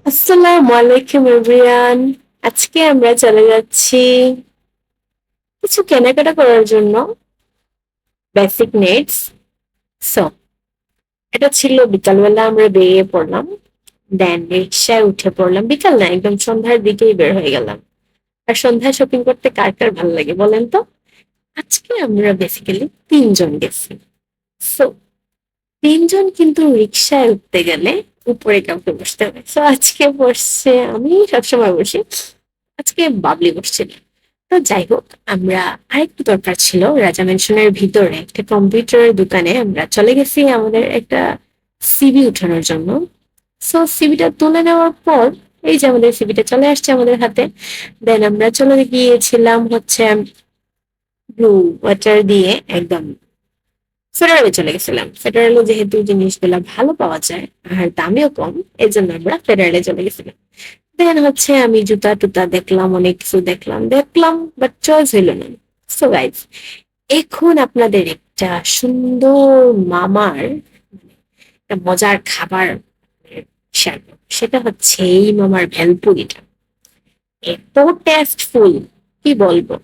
আসসালামু আলাইকুম এভরিওয়ান। আজকে আমরা চলে যাচ্ছি কিছু কেনাকাটা করার জন্য, বেসিক নিডস। সো এটা ছিল বিকালবেলা আমরা বেরিয়ে পড়লাম, দেন রিক্সায় উঠে পড়লাম। বিকাল না, একদম সন্ধ্যার দিকেই বের হয়ে গেলাম। আর সন্ধ্যায় শপিং করতে কার কার ভালো লাগে বলেন তো? আজকে আমরা বেসিক্যালি তিনজন গেছি। সো তিনজন, কিন্তু রিক্সায় উঠতে গেলে উপরে কাউকে বসতে হবে। সো আজকে বসছে, আমি সবসময় বসি, আজকে বাবলি বসছিল। তো যাই হোক, আমরা আরেকটু দরকার ছিল, রাজা মেনশনের ভিতরে একটা কম্পিউটারের দোকানে আমরা চলে গেছি আমাদের একটা সিভি উঠানোর জন্য। সো সিভিটা তুলে নেওয়ার পর এই যে আমাদের সিভিটা চলে আসছে আমাদের হাতে। দেন আমরা চলে গিয়েছিলাম হচ্ছে ব্লু ওয়াটার দিয়ে একদম ফেডারেলে চলে গেছিলাম। ফেডারেলে যেহেতু জিনিসগুলা ভালো পাওয়া যায় আর দামেও কম, এই জন্য আমরা ফেডারেলে চলে গেছিলাম। দেন হচ্ছে আমি জুতা টুতা দেখলাম, অনেক কিছু দেখলাম বাট চয়েস হইল না। সো গাইজ, এখন আপনাদের একটা সুন্দর মামার একটা মজার খাবার শেয়ার করবো। সেটা হচ্ছে এই মামার ভেলপুরিটা এত টেস্টফুল, কি বলবো।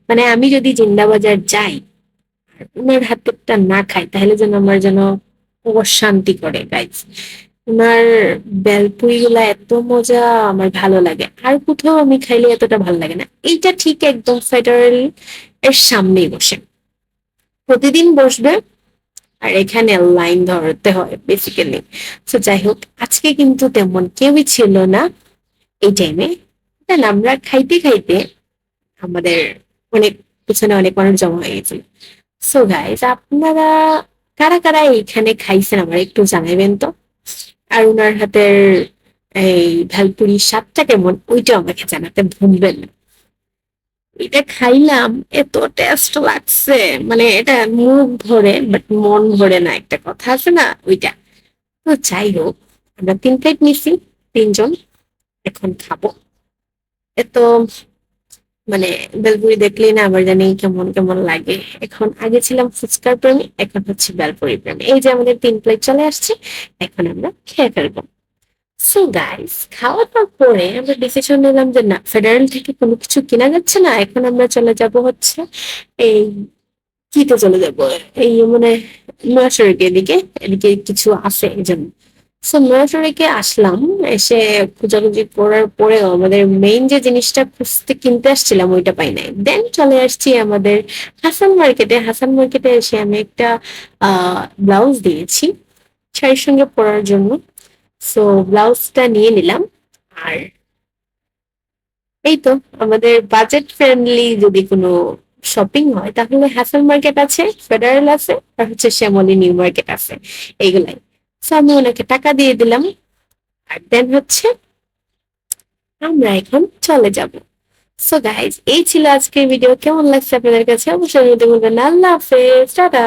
মানে আমি যদি জিন্দাবাজার যাই আর ওনার হাতেরটা না খাই, তাহলে যেন আমার যেন অশান্তি করে গাইজ। ওনার বেলপুরি গুলা এত মজা, আমার ভালো লাগে। আর কোথাও আমি খাইলে এতটা ভালো লাগে না। এইটা ঠিক একদম ফেডারেল এর সামনেই বসে, প্রতিদিন বসবে আর এখানে লাইন ধরতে হয় বেসিক্যালি। তো যাই হোক, আজকে কিন্তু তেমন কেউই ছিল না এই টাইমে। দেন আমরা খাইতে খাইতে আমাদের অনেক পিছনে অনেক মানুষ জমা হয়ে গেছিল। সো গাইজ, আপনারা কারা কারা এইখানে খাইছেন আমার একটু জানাবেন তো। আর উনার হাতের এই ভেলপুরির স্বাদটা কেমন ওইটাও আমাকে জানাতে ভুলবেন না। এটা খাইলাম, এত টেস্ট লাগছে, মানে এটা মুখ ভরে বাট মন ভরে না, একটা কথা আছে না ওইটা। তো যাই হোক, আমরা 3 প্লেট নিছি, তিনজন। এখন খাবো। এত মানে বেলপুরি দেখলেই না আমার জানি কেমন কেমন লাগে। এখন আগে ছিলাম ফুচকার প্রেমী, এখন হচ্ছে বেলপুরি প্রেমী। এই যে আমাদের 3 প্লেট চলে আসছে, এখন আমরা খেয়ে ফেলবো। সো গাইস, খাওয়া দাওয়ার পরে আমরা ডিসিশন নিলাম যে না, ফেডারেল থেকে কোনো কিছু কেনা যাচ্ছে না, এখন আমরা চলে যাব হচ্ছে এই কিতে চলে যাব, এই মানে নয়াসড়কের এদিকে, এদিকে কিছু আছে এই জন্য। সো নয়াসড়কে আসলাম। এসে খোঁজাখুঁজি করার পরেও আমাদের মেইন যে জিনিসটা খুঁজতে কিনতে আসছিলাম ওইটা পাই নাই। দেন চলে আসছি আমাদের হাসান মার্কেটে। হাসান মার্কেটে এসে আমি একটা ব্লাউজ দিয়েছি শাড়ির সঙ্গে পরার জন্য। সো ব্লাউজটা নিয়ে নিলাম। আর এই তো, আমাদের বাজেট ফ্রেন্ডলি যদি কোনো শপিং হয় তাহলে হ্যাসেল মার্কেট আছে, ফেডারেল আছে, আর হচ্ছে শ্যামলী নিউ মার্কেট আছে, এইগুলাই। সো আমি ওনাকে টাকা দিয়ে দিলাম। আর দেন হচ্ছে আমরা এখন চলে যাব। সো গাইজ, এই ছিল আজকের ভিডিও। কেমন লাগছে আপনাদের কাছে অবশ্যই বলবেন। আল্লাহ হাফেজ, টাটা।